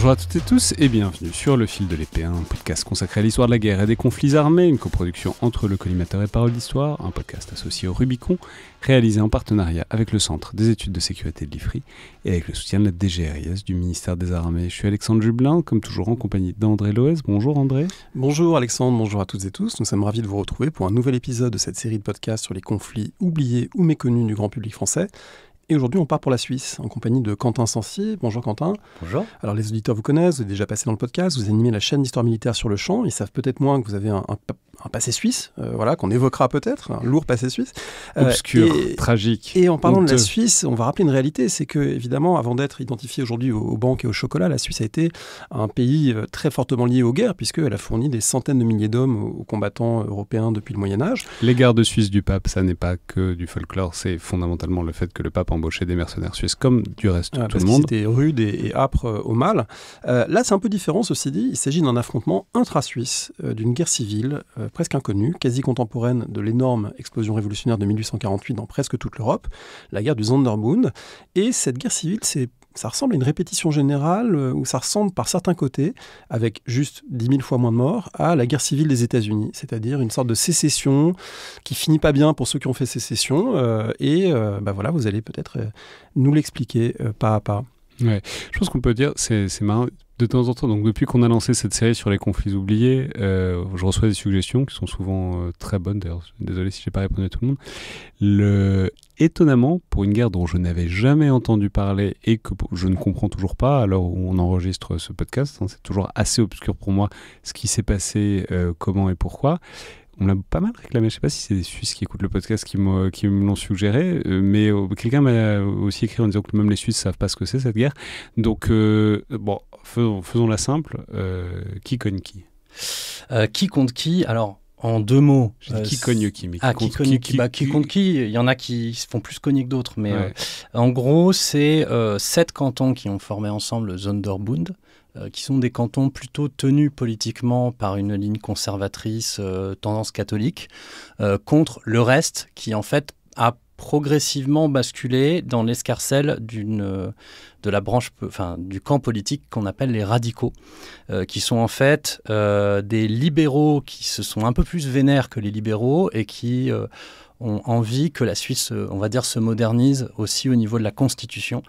Bonjour à toutes et tous et bienvenue sur Le Fil de l'Épée, un podcast consacré à l'histoire de la guerre et des conflits armés, une coproduction entre Le Collimateur et Paroles d'Histoire, un podcast associé au Rubicon, réalisé en partenariat avec le Centre des études de sécurité de l'IFRI et avec le soutien de la DGRIS du ministère des Armées. Je suis Alexandre Jublin, comme toujours en compagnie d'André Loez. Bonjour André. Bonjour Alexandre, bonjour à toutes et tous. Nous sommes ravis de vous retrouver pour un nouvel épisode de cette série de podcasts sur les conflits oubliés ou méconnus du grand public français. Et aujourd'hui, on part pour la Suisse, en compagnie de Quentin Censier. Bonjour Quentin. Bonjour. Alors les auditeurs vous connaissent, vous êtes déjà passé dans le podcast, vous animez la chaîne d'histoire militaire sur le champ. Ils savent peut-être moins que vous avez un passé suisse, qu'on évoquera peut-être, un lourd passé suisse. Obscur, tragique. Et en parlant honteux. de la Suisse, on va rappeler une réalité, c'est que, évidemment, avant d'être identifié aujourd'hui aux banques et au chocolat, la Suisse a été un pays très fortement lié aux guerres, puisqu'elle a fourni des centaines de milliers d'hommes aux combattants européens depuis le Moyen-Âge. Les gardes suisses du pape, ça n'est pas que du folklore, c'est fondamentalement le fait que le pape embauchait des mercenaires suisses, comme du reste tout le monde. C'était rude et âpre au mal. Là, c'est un peu différent, ceci dit. Il s'agit d'un affrontement intra-suisse, d'une guerre civile presque inconnue, quasi contemporaine de l'énorme explosion révolutionnaire de 1848 dans presque toute l'Europe, la guerre du Sonderbund. Et cette guerre civile, ça ressemble à une répétition générale, ou ça ressemble par certains côtés, avec juste 10 000 fois moins de morts, à la guerre civile des États-Unis, c'est-à-dire une sorte de sécession qui finit pas bien pour ceux qui ont fait sécession, vous allez peut-être nous l'expliquer pas à pas. Ouais. Je pense qu'on peut dire, c'est marrant, de temps en temps, donc depuis qu'on a lancé cette série sur les conflits oubliés, je reçois des suggestions qui sont souvent très bonnes, d'ailleurs, désolé si je n'ai pas répondu à tout le monde. Étonnamment, pour une guerre dont je n'avais jamais entendu parler et que je ne comprends toujours pas à l'heure où on enregistre ce podcast, c'est toujours assez obscur pour moi ce qui s'est passé, comment et pourquoi. On l'a pas mal réclamé, je ne sais pas si c'est des Suisses qui écoutent le podcast qui me l'ont suggéré, mais quelqu'un m'a aussi écrit en disant que même les Suisses ne savent pas ce que c'est cette guerre. Donc, faisons-la simple, qui cogne qui Qui contre qui? Alors, en deux mots. Qui cogne qui, mais qui contre qui? Il y en a qui se font plus cogner que d'autres, mais ouais. En gros, c'est 7 cantons qui ont formé ensemble le Sonderbund, qui sont des cantons plutôt tenus politiquement par une ligne conservatrice, tendance catholique, contre le reste qui, en fait, a progressivement basculé dans l'escarcelle de la branche, du camp politique qu'on appelle les radicaux, qui sont en fait des libéraux qui se sont un peu plus vénères que les libéraux et qui ont envie que la Suisse, on va dire, se modernise aussi au niveau de la Constitution.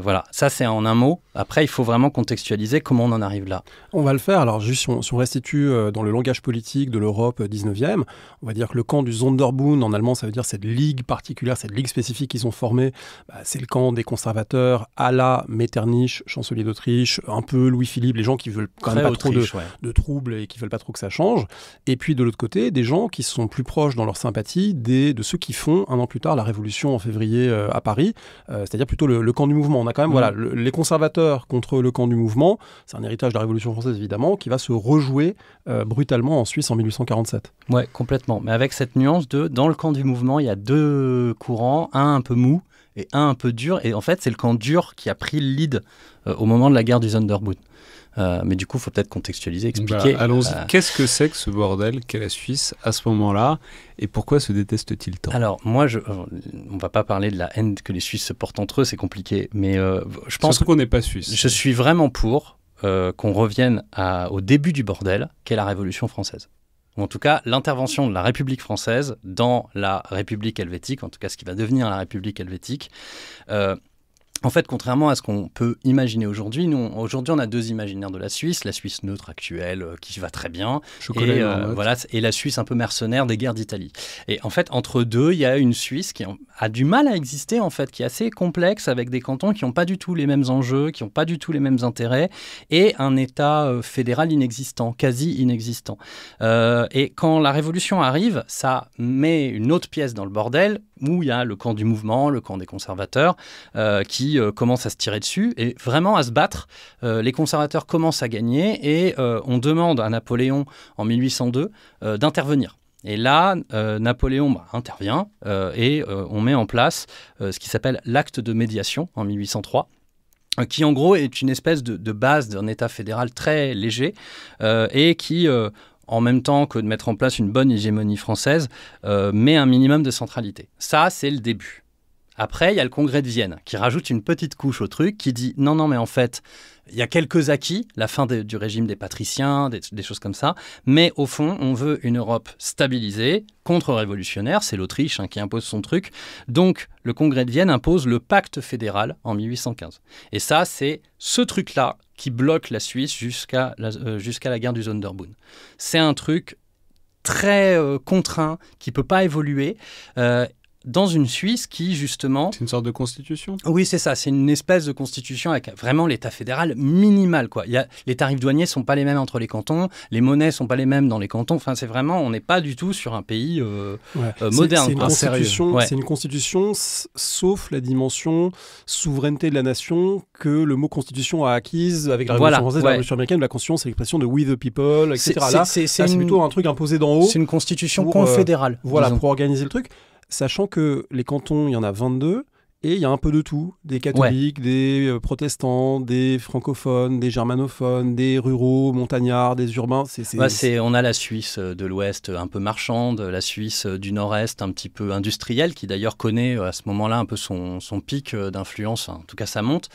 Voilà, ça c'est en un mot. Après, il faut vraiment contextualiser comment on en arrive là. On va le faire. Alors, juste si on restitue dans le langage politique de l'Europe 19e, on va dire que le camp du Sonderbund, en allemand, ça veut dire cette ligue particulière, cette ligue spécifique qu'ils ont formée. C'est le camp des conservateurs à la Metternich, chancelier d'Autriche, un peu Louis-Philippe, les gens qui veulent quand même pas trop de troubles et qui veulent pas trop que ça change. Et puis, de l'autre côté, des gens qui sont plus proches dans leur sympathie de ceux qui font, un an plus tard, la Révolution en février à Paris, c'est-à-dire plutôt le camp du mouvement. On a quand même les conservateurs contre le camp du mouvement. C'est un héritage de la Révolution française, évidemment, qui va se rejouer brutalement en Suisse en 1847. Ouais, complètement. Mais avec cette nuance dans le camp du mouvement, il y a deux courants, un peu mou et un peu dur. Et en fait, c'est le camp dur qui a pris le lead au moment de la guerre du Sonderbund. Mais du coup, il faut peut-être contextualiser, expliquer. Allons-y. Qu'est-ce que c'est que ce bordel qu'est la Suisse à ce moment-là et pourquoi se déteste-t-il tant? Alors, moi, on ne va pas parler de la haine que les Suisses se portent entre eux, c'est compliqué. Mais je pense surtout qu'on n'est pas Suisse. Je suis vraiment pour qu'on revienne au début du bordel, qu'est la Révolution française. Ou en tout cas, l'intervention de la République française dans la République helvétique, en tout cas ce qui va devenir la République helvétique. En fait, contrairement à ce qu'on peut imaginer aujourd'hui, aujourd'hui on a deux imaginaires de la Suisse neutre actuelle qui va très bien, et la Suisse un peu mercenaire des guerres d'Italie. Et en fait, entre deux, il y a une Suisse qui a du mal à exister, en fait, qui est assez complexe, avec des cantons qui n'ont pas du tout les mêmes enjeux, qui n'ont pas du tout les mêmes intérêts, et un État fédéral inexistant, quasi inexistant. Et quand la Révolution arrive, ça met une autre pièce dans le bordel, où il y a le camp du mouvement, le camp des conservateurs, qui commencent à se tirer dessus et vraiment à se battre. Les conservateurs commencent à gagner et on demande à Napoléon en 1802 d'intervenir. Et là, Napoléon intervient et on met en place ce qui s'appelle l'acte de médiation en 1803. Qui en gros est une espèce de base d'un État fédéral très léger et qui, en même temps que de mettre en place une bonne hégémonie française, met un minimum de centralité. Ça, c'est le début. Après, il y a le Congrès de Vienne qui rajoute une petite couche au truc, qui dit non, mais en fait, il y a quelques acquis, la fin du régime des patriciens, des choses comme ça, mais au fond, on veut une Europe stabilisée, contre-révolutionnaire, c'est l'Autriche qui impose son truc. Donc, le Congrès de Vienne impose le pacte fédéral en 1815. Et ça, c'est ce truc-là qui bloque la Suisse jusqu'à la guerre du Sonderbund. C'est un truc très contraint, qui ne peut pas évoluer. Dans une Suisse qui, justement... C'est une sorte de constitution ? Oui, c'est ça. C'est une espèce de constitution avec vraiment l'État fédéral minimal, quoi. Les tarifs douaniers ne sont pas les mêmes entre les cantons, les monnaies ne sont pas les mêmes dans les cantons. Enfin, c'est vraiment... On n'est pas du tout sur un pays moderne. C'est une constitution, sauf la dimension souveraineté de la nation que le mot constitution a acquise avec la Révolution française, la Révolution américaine. La constitution, c'est l'expression de we the people, etc. C'est plutôt un truc imposé d'en haut. C'est une constitution confédérale. Pour organiser le truc. Sachant que les cantons, il y en a 22, et il y a un peu de tout. Des catholiques, des protestants, des francophones, des germanophones, des ruraux, montagnards, des urbains. On a la Suisse de l'Ouest un peu marchande, la Suisse du Nord-Est un petit peu industrielle, qui d'ailleurs connaît à ce moment-là un peu son pic d'influence, en tout cas ça monte.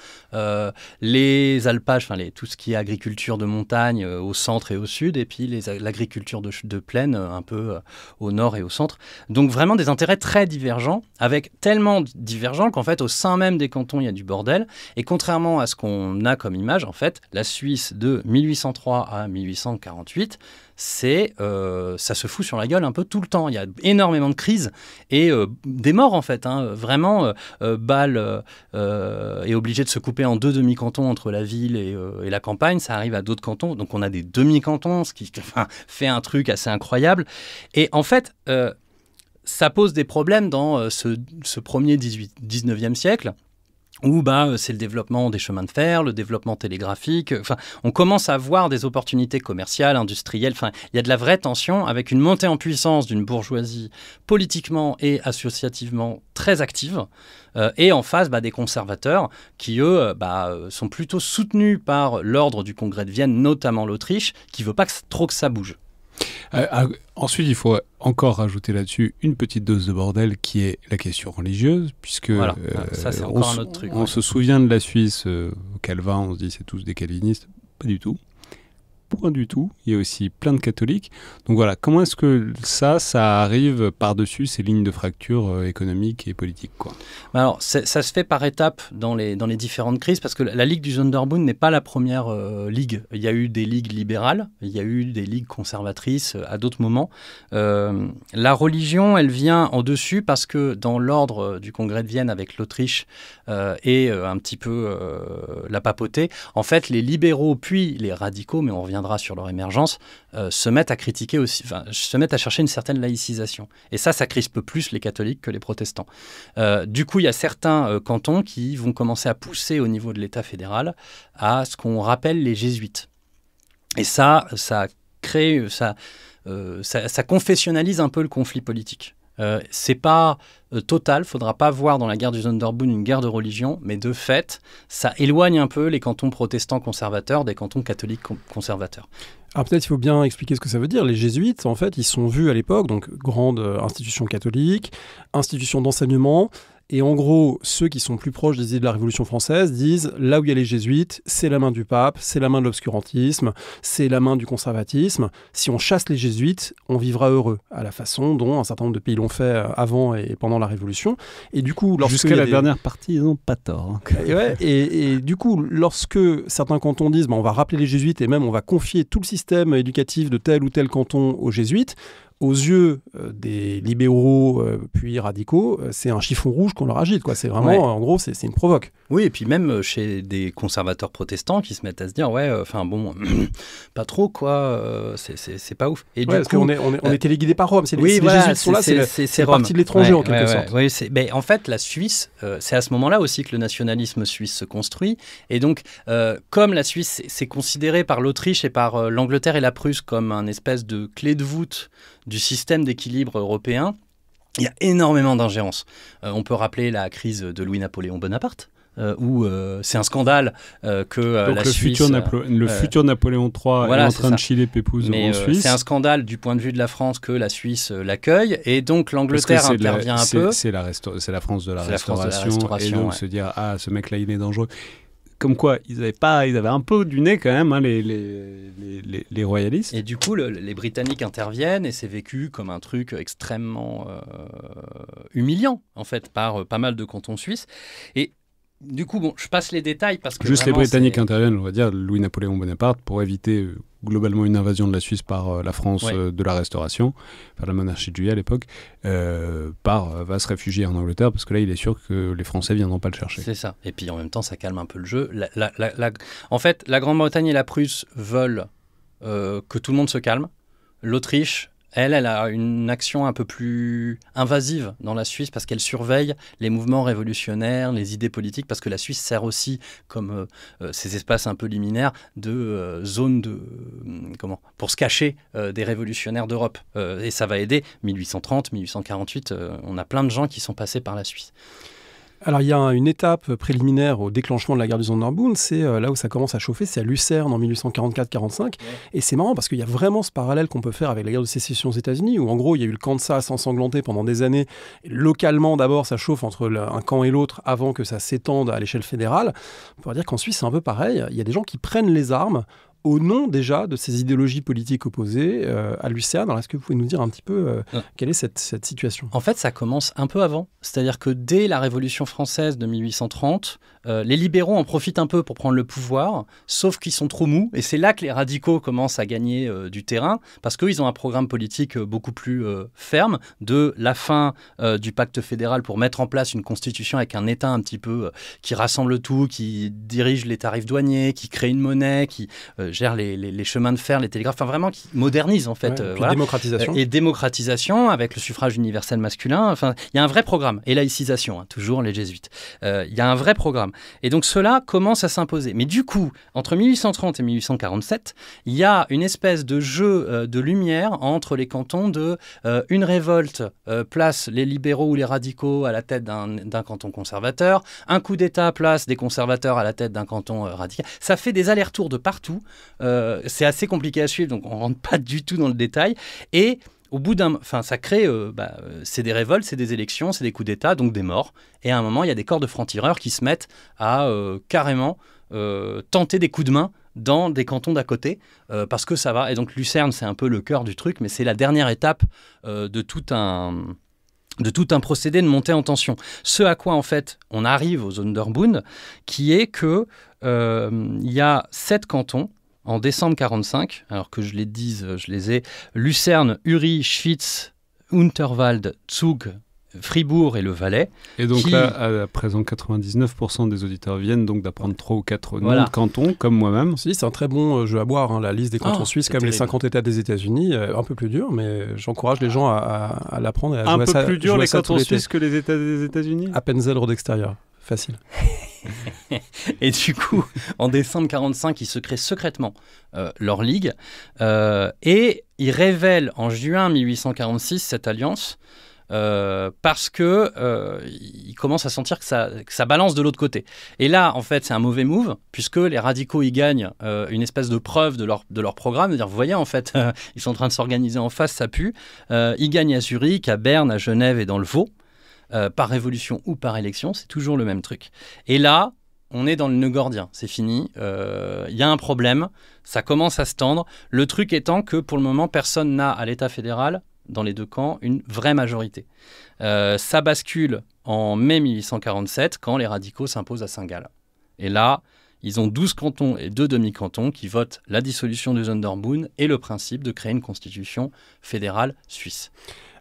Les alpages, tout ce qui est agriculture de montagne au centre et au sud, et puis l'agriculture de plaine un peu au nord et au centre. Donc vraiment des intérêts très divergents, avec tellement divergents qu'en fait, au sein même des cantons, il y a du bordel. Et contrairement à ce qu'on a comme image, en fait, la Suisse de 1803 à 1848, ça se fout sur la gueule un peu tout le temps. Il y a énormément de crises et des morts, en fait. Vraiment, Bâle est obligé de se couper en 2 demi-cantons entre la ville et la campagne. Ça arrive à d'autres cantons. Donc, on a des demi-cantons, ce qui fait un truc assez incroyable. Et en fait... ça pose des problèmes dans ce premier 19e siècle où c'est le développement des chemins de fer, le développement télégraphique. On commence à voir des opportunités commerciales, industrielles. Il y a de la vraie tension avec une montée en puissance d'une bourgeoisie politiquement et associativement très active. Et en face, des conservateurs qui, eux, sont plutôt soutenus par l'ordre du Congrès de Vienne, notamment l'Autriche, qui ne veut pas trop que ça bouge. Ensuite, il faut encore rajouter là-dessus une petite dose de bordel qui est la question religieuse, puisque ça, c'est encore un autre truc. On se souvient de la Suisse au Calvin, on se dit c'est tous des calvinistes, pas du tout. Point du tout, il y a aussi plein de catholiques. Donc voilà, comment est-ce que ça arrive par-dessus ces lignes de fracture économiques et politiques, quoi ? Alors, ça se fait par étapes dans les différentes crises, parce que la Ligue du Sonderbund n'est pas la première ligue. Il y a eu des ligues libérales, il y a eu des ligues conservatrices à d'autres moments. La religion, elle vient en dessus parce que dans l'ordre du Congrès de Vienne avec l'Autriche et un petit peu la papauté, en fait, les libéraux puis les radicaux, mais on reviendra sur leur émergence, se mettent à critiquer aussi, se mettent à chercher une certaine laïcisation. Et ça crispe plus les catholiques que les protestants. Du coup, il y a certains cantons qui vont commencer à pousser au niveau de l'État fédéral à ce qu'on rappelle les jésuites. Et ça confessionnalise un peu le conflit politique. C'est pas total, faudra pas voir dans la guerre du Sonderbund une guerre de religion, mais de fait, ça éloigne un peu les cantons protestants conservateurs des cantons catholiques conservateurs. Alors peut-être il faut bien expliquer ce que ça veut dire. Les jésuites, en fait, ils sont vus à l'époque, donc grande institution catholique, institution d'enseignement. Et en gros, ceux qui sont plus proches des idées de la Révolution française disent là où il y a les jésuites, c'est la main du pape, c'est la main de l'obscurantisme, c'est la main du conservatisme. Si on chasse les jésuites, on vivra heureux, à la façon dont un certain nombre de pays l'ont fait avant et pendant la Révolution. Et du coup, jusqu'à la dernière partie, ils n'ont pas tort. Et du coup, lorsque certains cantons disent on va rappeler les jésuites et même on va confier tout le système éducatif de tel ou tel canton aux jésuites, aux yeux des libéraux puis radicaux, c'est un chiffon rouge qu'on leur agite, quoi. C'est vraiment, en gros, c'est une provoque. Oui, et puis même chez des conservateurs protestants qui se mettent à se dire, pas trop, quoi, c'est pas ouf. Et parce qu'on est téléguidé par Rome. Les jésuites sont là, c'est parti de l'étranger, en quelque sorte. Oui, mais en fait, la Suisse, c'est à ce moment-là aussi que le nationalisme suisse se construit. Et donc, comme la Suisse, c'est considéré par l'Autriche et par l'Angleterre et la Prusse comme un espèce de clé de voûte du système d'équilibre européen, il y a énormément d'ingérences. On peut rappeler la crise de Louis-Napoléon Bonaparte, où c'est un scandale que donc la le Suisse... futur Napoléon III voilà, est en train ça. de chiller Pépouze en Suisse. C'est un scandale du point de vue de la France que la Suisse l'accueille, et donc l'Angleterre intervient un peu. C'est la France de la Restauration, et donc se dire, ce mec-là, il est dangereux. Comme quoi, ils avaient un peu du nez quand même, hein, les royalistes. Et du coup, les Britanniques interviennent, et c'est vécu comme un truc extrêmement humiliant, en fait, par pas mal de cantons suisses. Et du coup, bon, je passe les détails parce que juste les Britanniques interviennent, on va dire, Louis-Napoléon Bonaparte, pour éviter globalement une invasion de la Suisse par la France de la Restauration, par la monarchie de Juillet à l'époque, va se réfugier en Angleterre, parce que là, il est sûr que les Français ne viendront pas le chercher. C'est ça. Et puis en même temps, ça calme un peu le jeu. En fait, la Grande-Bretagne et la Prusse veulent que tout le monde se calme. L'Autriche, elle a une action un peu plus invasive dans la Suisse parce qu'elle surveille les mouvements révolutionnaires, les idées politiques, parce que la Suisse sert aussi comme ces espaces un peu liminaires de zones pour se cacher des révolutionnaires d'Europe. Et ça va aider. 1830, 1848, on a plein de gens qui sont passés par la Suisse. Alors, il y a une étape préliminaire au déclenchement de la guerre du Sonderbund, c'est là où ça commence à chauffer, c'est à Lucerne en 1844-45. Ouais. Et c'est marrant parce qu'il y a vraiment ce parallèle qu'on peut faire avec la guerre de sécession aux États-Unis, où en gros, il y a eu le Kansas ensanglanté pendant des années. Et localement, d'abord, ça chauffe entre un camp et l'autre avant que ça s'étende à l'échelle fédérale. On pourrait dire qu'en Suisse, c'est un peu pareil. Il y a des gens qui prennent les armes au nom déjà de ces idéologies politiques opposées à Lucerne. Alors, est-ce que vous pouvez nous dire un petit peu quelle est cette situation ? En fait, ça commence un peu avant. C'est-à-dire que dès la Révolution française de 1830, les libéraux en profitent un peu pour prendre le pouvoir, sauf qu'ils sont trop mous. Et c'est là que les radicaux commencent à gagner du terrain, parce qu'eux, ils ont un programme politique beaucoup plus ferme, de la fin du pacte fédéral pour mettre en place une constitution avec un État un petit peu qui rassemble tout, qui dirige les tarifs douaniers, qui crée une monnaie, qui gère les chemins de fer, les télégraphes, enfin vraiment qui modernise en fait. Voilà. Démocratisation. Et démocratisation avec le suffrage universel masculin. Enfin, il y a un vrai programme. Et laïcisation, toujours les jésuites. Il y a un vrai programme. Et donc cela commence à s'imposer. Mais du coup, entre 1830 et 1847, il y a une espèce de jeu de lumière entre les cantons de une révolte place les libéraux ou les radicaux à la tête d'un canton conservateur, un coup d'État place des conservateurs à la tête d'un canton radical. Ça fait des allers-retours de partout. C'est assez compliqué à suivre, donc on ne rentre pas du tout dans le détail. Et au bout ça crée, c'est des révoltes, c'est des élections, c'est des coups d'État, donc des morts. Et à un moment, il y a des corps de francs-tireurs qui se mettent à carrément tenter des coups de main dans des cantons d'à côté, parce que ça va. Et donc Lucerne, c'est un peu le cœur du truc, mais c'est la dernière étape de tout un procédé de montée en tension. Ce à quoi, en fait, on arrive aux Sonderbund, qui est que il y a 7 cantons en décembre 1945, alors que je les dise, je les ai, Lucerne, Uri, Schwyz, Unterwald, Zug, Fribourg et le Valais. Et donc là, à présent, 99% des auditeurs viennent donc d'apprendre 3 ou 4 noms de cantons, comme moi-même. C'est un très bon jeu à boire, la liste des cantons suisses, comme les 50 États des États-Unis. Un peu plus dur, mais j'encourage les gens à l'apprendre et à jouer à ça. Un peu plus dur les cantons suisses que les États des États-Unis ? Appenzell Road extérieur. Facile. Et du coup, en décembre 1945, ils se créent secrètement leur ligue et ils révèlent en juin 1846 cette alliance parce qu'ils commencent à sentir que ça balance de l'autre côté. Et là, en fait, c'est un mauvais move puisque les radicaux y gagnent une espèce de preuve de leur programme, de dire, vous voyez, en fait, ils sont en train de s'organiser en face, ça pue. Ils gagnent à Zurich, à Berne, à Genève et dans le Vaud. Par révolution ou par élection, c'est toujours le même truc. Et là, on est dans le nœud gordien, c'est fini. Il y a un problème, ça commence à se tendre. Le truc étant que pour le moment, personne n'a à l'État fédéral, dans les deux camps, une vraie majorité. Ça bascule en mai 1847, quand les radicaux s'imposent à Saint-Gall. Et là, ils ont 12 cantons et 2 demi-cantons qui votent la dissolution du Sonderbund et le principe de créer une constitution fédérale suisse.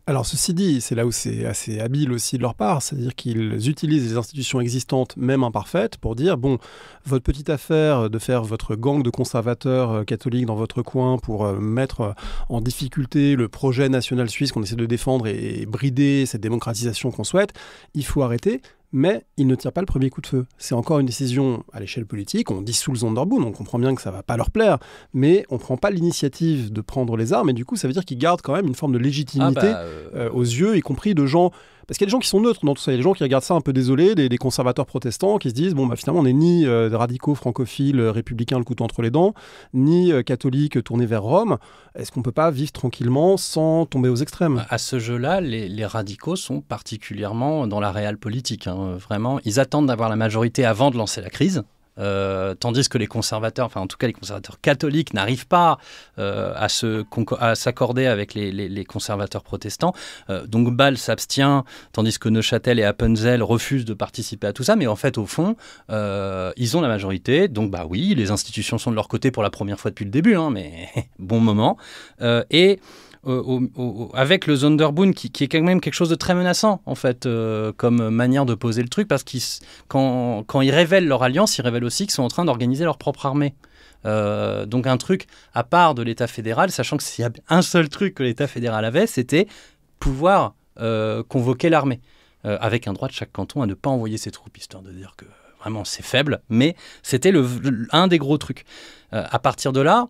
Alors ceci dit, c'est là où c'est assez habile aussi de leur part, c'est-à-dire qu'ils utilisent les institutions existantes, même imparfaites, pour dire, bon, votre petite affaire de faire votre gang de conservateurs catholiques dans votre coin pour mettre en difficulté le projet national suisse qu'on essaie de défendre et brider cette démocratisation qu'on souhaite, il faut arrêter. Mais ils ne tirent pas le premier coup de feu. C'est encore une décision à l'échelle politique. On dissout le Sonderbund, on comprend bien que ça ne va pas leur plaire, mais on ne prend pas l'initiative de prendre les armes, et du coup, ça veut dire qu'ils gardent quand même une forme de légitimité aux yeux, y compris de gens Parce qu'il y a des gens qui sont neutres dans tout ça. Il y a des gens qui regardent ça un peu désolés, des conservateurs protestants qui se disent, bon, bah, finalement, on n'est ni des radicaux francophiles, républicains, le couteau entre les dents, ni catholiques tournés vers Rome. Est-ce qu'on ne peut pas vivre tranquillement sans tomber aux extrêmes ? À ce jeu-là, les radicaux sont particulièrement dans la réelle politique. Vraiment, ils attendent d'avoir la majorité avant de lancer la crise. Tandis que les conservateurs, enfin en tout cas les conservateurs catholiques n'arrivent pas à s'accorder avec les conservateurs protestants. Donc Bâle s'abstient, tandis que Neuchâtel et Appenzell refusent de participer à tout ça. Mais en fait, au fond, ils ont la majorité. Donc bah oui, les institutions sont de leur côté pour la première fois depuis le début, mais bon moment. Avec le Sonderbund qui est quand même quelque chose de très menaçant en fait comme manière de poser le truc, parce que quand ils révèlent leur alliance, ils révèlent aussi qu'ils sont en train d'organiser leur propre armée. Donc un truc à part de l'État fédéral, sachant que s'il y a un seul truc que l'État fédéral avait, c'était pouvoir convoquer l'armée, avec un droit de chaque canton à ne pas envoyer ses troupes, histoire de dire que vraiment c'est faible, mais c'était un des gros trucs. À partir de là,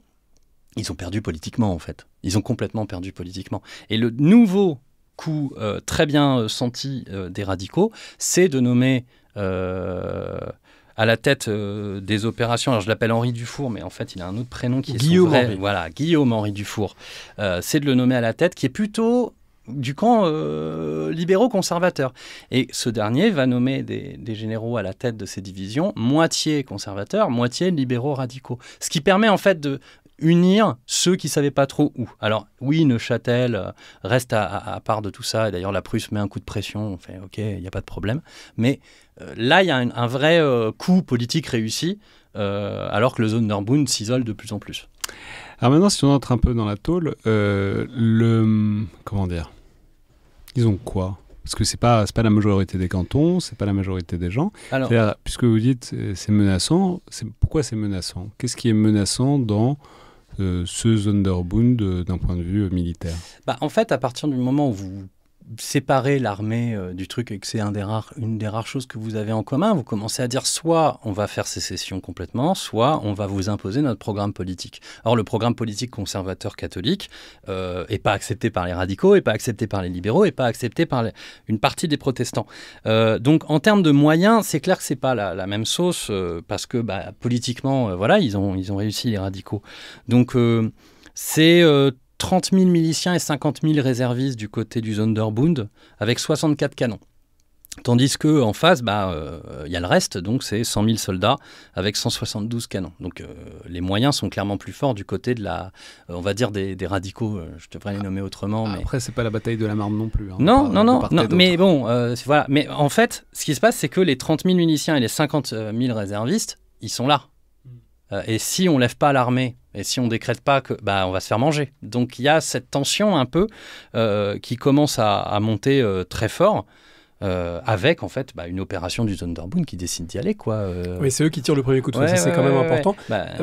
ils ont perdu politiquement, en fait. Ils ont complètement perdu politiquement. Et le nouveau coup très bien senti des radicaux, c'est de nommer à la tête des opérations, alors je l'appelle Henri Dufour, mais en fait, il a un autre prénom qui est Guillaume son vrai. Henri. Voilà, Guillaume Henri Dufour. C'est de le nommer à la tête, qui est plutôt du camp libéraux-conservateurs. Et ce dernier va nommer des généraux à la tête de ces divisions, moitié conservateurs, moitié libéraux-radicaux. Ce qui permet en fait de unir ceux qui ne savaient pas trop où. Alors oui, Neuchâtel reste à part de tout ça, et d'ailleurs la Prusse met un coup de pression, on fait ok, il n'y a pas de problème, mais là il y a un vrai coup politique réussi, alors que le Sonderbund s'isole de plus en plus. Alors maintenant, si on entre un peu dans la tôle, comment dire, disons quoi ? Parce que c'est pas la majorité des cantons, c'est pas la majorité des gens. Alors, puisque vous dites c'est menaçant, pourquoi c'est menaçant ? Qu'est-ce qui est menaçant dans ce Sonderbund d'un point de vue militaire ? En fait, à partir du moment où vous séparer l'armée du truc et que c'est une des rares choses que vous avez en commun, vous commencez à dire soit on va faire sécession complètement, soit on va vous imposer notre programme politique. Or, le programme politique conservateur catholique n'est pas accepté par les radicaux, n'est pas accepté par les libéraux, n'est pas accepté par une partie des protestants. Donc, en termes de moyens, c'est clair que ce n'est pas la même sauce, parce que politiquement, voilà, ils ont réussi les radicaux. Donc, c'est 30 000 miliciens et 50 000 réservistes du côté du Sonderbund, avec 64 canons. Tandis qu'en face, y a le reste, donc c'est 100 000 soldats avec 172 canons. Donc les moyens sont clairement plus forts du côté de on va dire des radicaux, je devrais les nommer autrement. Mais... Après, c'est pas la bataille de la Marne non plus. Hein, non, mais bon, voilà. Mais en fait, ce qui se passe, c'est que les 30 000 miliciens et les 50 000 réservistes, ils sont là. Et si on lève pas l'armée, et si on décrète pas que, on va se faire manger. Donc il y a cette tension un peu qui commence à monter très fort, avec en fait une opération du Sonderbund qui décide d'y aller, quoi. Oui, c'est eux qui tirent le premier coup de feu, c'est quand même important.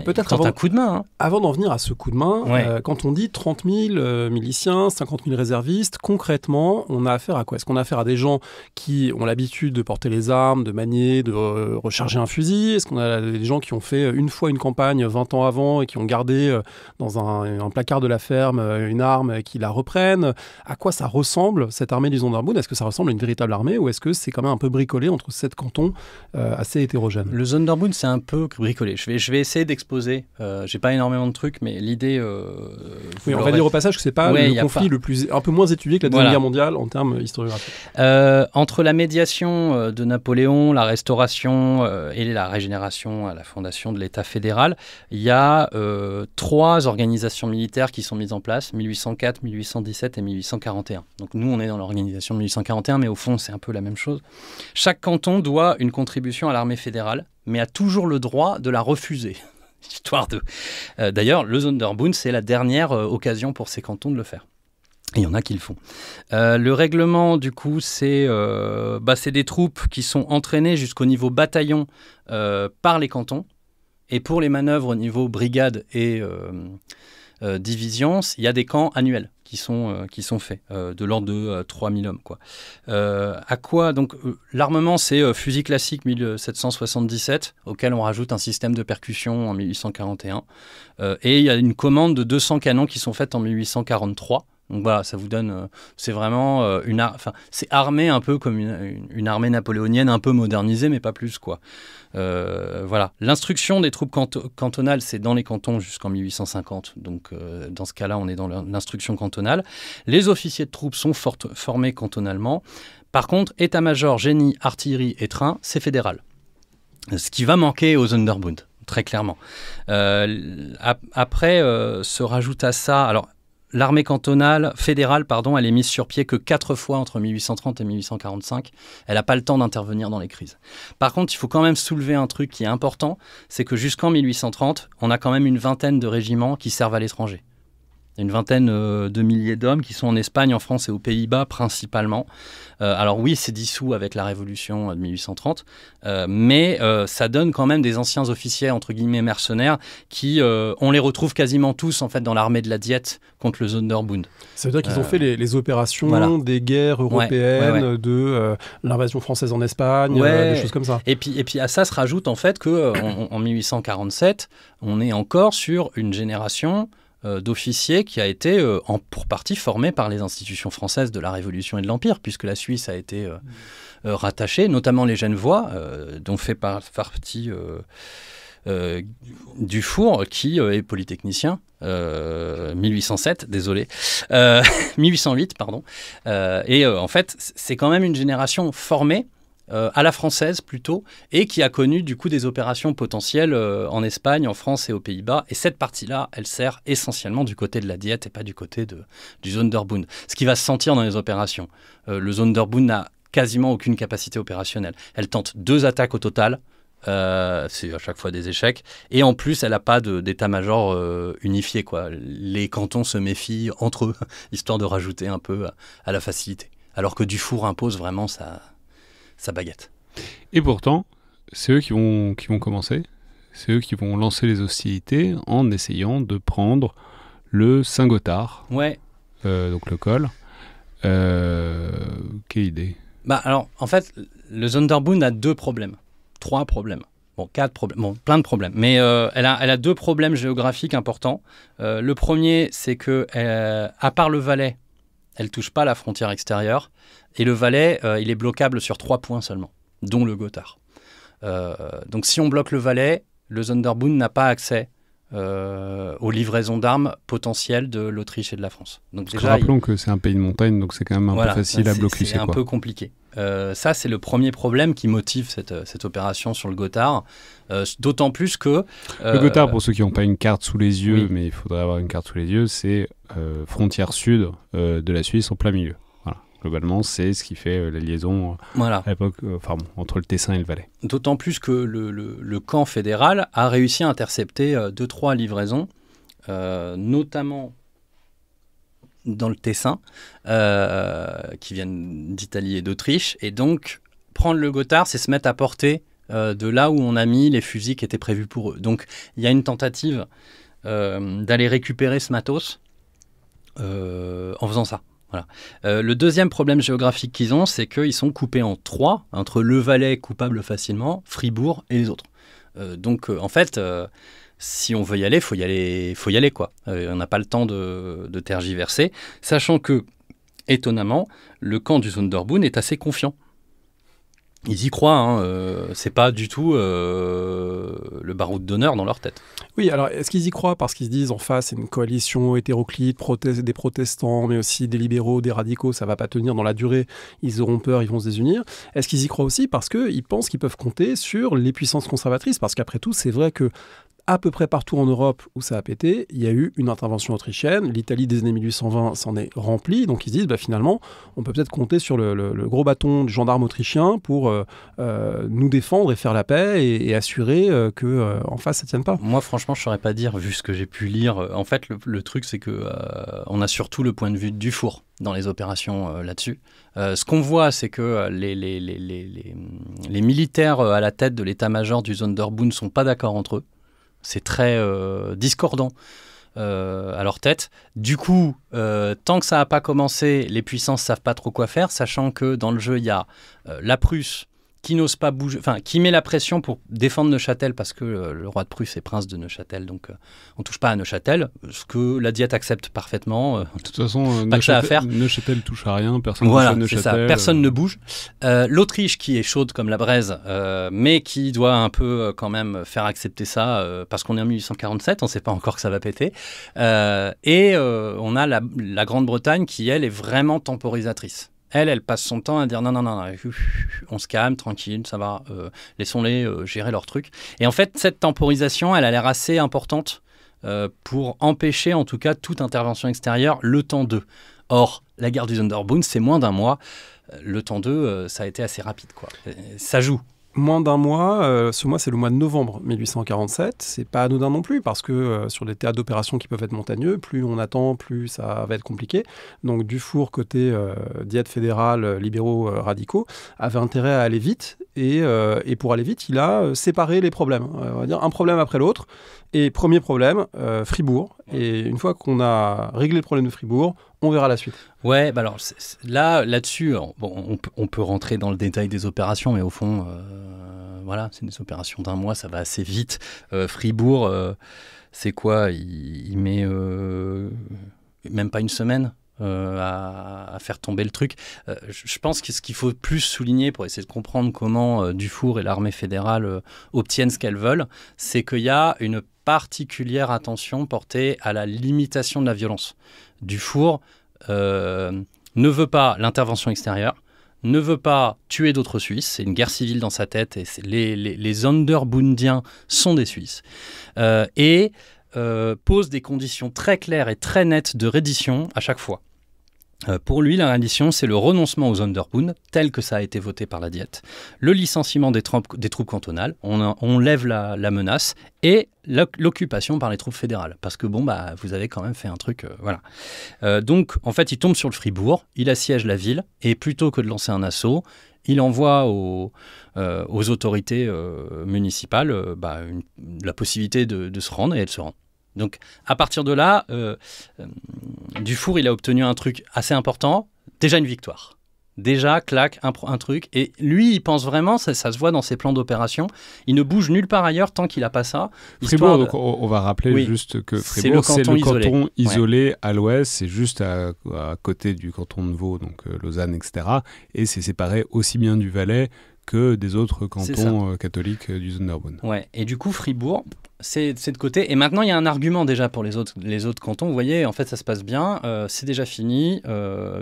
Peut-être un coup de main. Avant d'en venir à ce coup de main, quand on dit 30 000 miliciens, 50 000 réservistes, concrètement, on a affaire à quoi ? Est-ce qu'on a affaire à des gens qui ont l'habitude de porter les armes, de manier, de recharger un fusil ? Est-ce qu'on a des gens qui ont fait une fois une campagne 20 ans avant et qui ont gardé dans un placard de la ferme une arme et qui la reprennent ? À quoi ça ressemble, cette armée du Sonderbund ? Est-ce que ça ressemble à une véritable armée ? Ou est-ce que c'est quand même un peu bricolé entre 7 cantons assez hétérogènes ? Le Sonderbund, c'est un peu bricolé. Je vais essayer d'exposer. J'ai pas énormément de trucs, mais l'idée... on va dire au passage que c'est pas le conflit un peu moins étudié que la Deuxième Guerre mondiale en termes historiographiques. Entre la médiation de Napoléon, la restauration et la régénération à la fondation de l'État fédéral, il y a 3 organisations militaires qui sont mises en place, 1804, 1817 et 1841. Donc nous, on est dans l'organisation de 1841, mais au fond, c'est un peu la même chose. Chaque canton doit une contribution à l'armée fédérale, mais a toujours le droit de la refuser. Histoire de... D'ailleurs, le Sonderbund, c'est la dernière occasion pour ces cantons de le faire. Et il y en a qui le font. Le règlement, du coup, c'est des troupes qui sont entraînées jusqu'au niveau bataillon par les cantons. Et pour les manœuvres au niveau brigade et division, il y a des camps annuels qui sont faits, de l'ordre de 3000 hommes, quoi. À quoi donc l'armement, c'est fusil classique 1777, auquel on rajoute un système de percussion en 1841. Et il y a une commande de 200 canons qui sont faites en 1843, Donc voilà, ça vous donne, c'est vraiment c'est armé un peu comme une armée napoléonienne un peu modernisée, mais pas plus quoi. Voilà, l'instruction des troupes cantonales, c'est dans les cantons jusqu'en 1850. Donc dans ce cas-là, on est dans l'instruction cantonale. Les officiers de troupes sont formés cantonalement. Par contre, état-major, génie, artillerie et train, c'est fédéral. Ce qui va manquer aux Sonderbund, très clairement. Après, se rajoute à ça... Alors, l'armée fédérale, elle est mise sur pied que 4 fois entre 1830 et 1845. Elle n'a pas le temps d'intervenir dans les crises. Par contre, il faut quand même soulever un truc qui est important, c'est que jusqu'en 1830, on a quand même une vingtaine de régiments qui servent à l'étranger. Une vingtaine de milliers d'hommes qui sont en Espagne, en France et aux Pays-Bas principalement. Alors oui, c'est dissous avec la Révolution de 1830, mais ça donne quand même des anciens officiers, entre guillemets, mercenaires, qui, on les retrouve quasiment tous en fait dans l'armée de la Diète contre le Sonderbund. Ça veut dire qu'ils ont fait les opérations des guerres européennes, de l'invasion française en Espagne, des choses comme ça. Et puis à ça se rajoute en fait qu'en 1847, on est encore sur une génération d'officiers qui a été pour partie formé par les institutions françaises de la Révolution et de l'Empire, puisque la Suisse a été rattachée, notamment les Genevois, dont fait partie Dufour, qui est polytechnicien, 1807, désolé, 1808, pardon. Et en fait, c'est quand même une génération formée à la française plutôt, et qui a connu du coup des opérations potentielles en Espagne, en France et aux Pays-Bas. Et cette partie-là, elle sert essentiellement du côté de la Diète et pas du côté du Sonderbund. Ce qui va se sentir dans les opérations. Le Sonderbund n'a quasiment aucune capacité opérationnelle. Elle tente 2 attaques au total. C'est à chaque fois des échecs. Et en plus, elle n'a pas d'état-major unifié, quoi. Les cantons se méfient entre eux, histoire de rajouter un peu à la facilité. Alors que Dufour impose vraiment sa baguette. Et pourtant, c'est eux qui vont commencer. C'est eux qui vont lancer les hostilités en essayant de prendre le Saint-Gothard. Ouais. Donc le col. Quelle idée? Alors, en fait, le Sonderbund a 3 problèmes. Bon, 4 problèmes. Bon, plein de problèmes. Mais elle a 2 problèmes géographiques importants. Le premier, c'est que, à part le Valais, elle ne touche pas la frontière extérieure. Et le Valais, il est bloquable sur 3 points seulement, dont le Gothard. Donc si on bloque le Valais, le Sonderbund n'a pas accès aux livraisons d'armes potentielles de l'Autriche et de la France. Donc déjà, rappelons que c'est un pays de montagne, donc c'est quand même un peu facile à bloquer. C'est un peu compliqué. Ça, c'est le premier problème qui motive cette opération sur le Gothard. D'autant plus que... le Gothard, pour ceux qui n'ont pas une carte sous les yeux, mais il faudrait avoir une carte sous les yeux, c'est frontière sud de la Suisse en plein milieu. Voilà. Globalement, c'est ce qui fait la liaison à l'époque entre le Tessin et le Valais. D'autant plus que le camp fédéral a réussi à intercepter 2-3 livraisons, notamment dans le Tessin, qui viennent d'Italie et d'Autriche. Et donc, prendre le Gothard, c'est se mettre à portée de là où on a mis les fusils qui étaient prévus pour eux. Donc, il y a une tentative d'aller récupérer ce matos en faisant ça. Voilà. Le deuxième problème géographique qu'ils ont, c'est qu'ils sont coupés en 3, entre le Valais, coupable facilement, Fribourg et les autres. Donc, en fait... si on veut y aller, faut y aller quoi. On n'a pas le temps de tergiverser, sachant que, étonnamment, le camp du Sonderbund est assez confiant. Ils y croient, c'est pas du tout le baroud d'honneur dans leur tête. Oui, alors est-ce qu'ils y croient parce qu'ils se disent en face c'est une coalition hétéroclite, des protestants, mais aussi des libéraux, des radicaux, ça va pas tenir dans la durée, ils auront peur, ils vont se désunir. Est-ce qu'ils y croient aussi parce qu'ils pensent qu'ils peuvent compter sur les puissances conservatrices? Parce qu'après tout, c'est vrai que à peu près partout en Europe où ça a pété, il y a eu une intervention autrichienne. L'Italie des années 1820 s'en est remplie. Donc ils se disent, finalement, on peut peut-être compter sur le gros bâton du gendarme autrichien pour nous défendre et faire la paix et assurer qu'en face, ça ne tienne pas. Moi, franchement, je ne saurais pas dire, vu ce que j'ai pu lire. En fait, le truc, c'est qu'on a surtout le point de vue de Dufour dans les opérations là-dessus. Ce qu'on voit, c'est que les militaires à la tête de l'état-major du Sonderbund ne sont pas d'accord entre eux. C'est très discordant à leur tête. Du coup, tant que ça n'a pas commencé, les puissances ne savent pas trop quoi faire, sachant que dans le jeu, il y a la Prusse qui n'ose pas bouger, enfin, qui met la pression pour défendre Neuchâtel parce que le roi de Prusse est prince de Neuchâtel, donc on touche pas à Neuchâtel, ce que la Diète accepte parfaitement. De toute façon, pas que ça à faire. Neuchâtel touche à rien, personne voilà, touche à Neuchâtel. C'est ça, personne ne bouge. L'Autriche qui est chaude comme la braise, mais qui doit un peu quand même faire accepter ça, parce qu'on est en 1847, on ne sait pas encore que ça va péter. Et on a la Grande-Bretagne qui, elle, est vraiment temporisatrice. Elle passe son temps à dire non, on se calme, tranquille, ça va, laissons-les gérer leur truc. Et en fait, cette temporisation, elle a l'air assez importante pour empêcher en tout cas toute intervention extérieure le temps d'eux. Or, la guerre du Sonderbund, c'est moins d'un mois. Le temps d'eux, ça a été assez rapide, quoi. Ça joue. Moins d'un mois, ce mois c'est le mois de novembre 1847, c'est pas anodin non plus parce que sur des théâtres d'opération qui peuvent être montagneux, plus on attend, plus ça va être compliqué. Donc Dufour, côté Diète fédérale, libéraux radicaux, avait intérêt à aller vite et pour aller vite, il a séparé les problèmes, on va dire un problème après l'autre. Et premier problème, Fribourg. Et une fois qu'on a réglé le problème de Fribourg, on verra la suite. Ouais, bah alors là-dessus, bon, on peut rentrer dans le détail des opérations, mais au fond, voilà, c'est des opérations d'un mois, ça va assez vite. Fribourg, c'est quoi ? Il met même pas une semaine à faire tomber le truc. Je pense que ce qu'il faut plus souligner pour essayer de comprendre comment Dufour et l'armée fédérale obtiennent ce qu'elles veulent, c'est qu'il y a une particulière attention portée à la limitation de la violence. Dufour ne veut pas l'intervention extérieure, ne veut pas tuer d'autres Suisses, c'est une guerre civile dans sa tête, et les Sonderbundiens sont des Suisses, et pose des conditions très claires et très nettes de reddition à chaque fois. Pour lui, la reddition, c'est le renoncement aux Sonderbund, tel que ça a été voté par la Diète, le licenciement des troupes cantonales, on lève la menace, et l'occupation par les troupes fédérales. Parce que vous avez quand même fait un truc, voilà. Donc, en fait, il tombe sur le Fribourg, il assiège la ville, et plutôt que de lancer un assaut, il envoie aux autorités municipales la possibilité de se rendre, et elles se rendent. Donc, à partir de là, Dufour, il a obtenu un truc assez important, déjà une victoire. Déjà, clac, un truc. Et lui, il pense vraiment, ça se voit dans ses plans d'opération, il ne bouge nulle part ailleurs tant qu'il n'a pas ça. Fribourg, donc on va rappeler juste que Fribourg, c'est le canton isolé à l'ouest, c'est juste à côté du canton de Vaud, donc Lausanne, etc. Et c'est séparé aussi bien du Valais que des autres cantons catholiques du Sonderbund. Ouais, et du coup, Fribourg, c'est de côté. Et maintenant, il y a un argument déjà pour les autres cantons. Vous voyez, en fait, ça se passe bien, c'est déjà fini,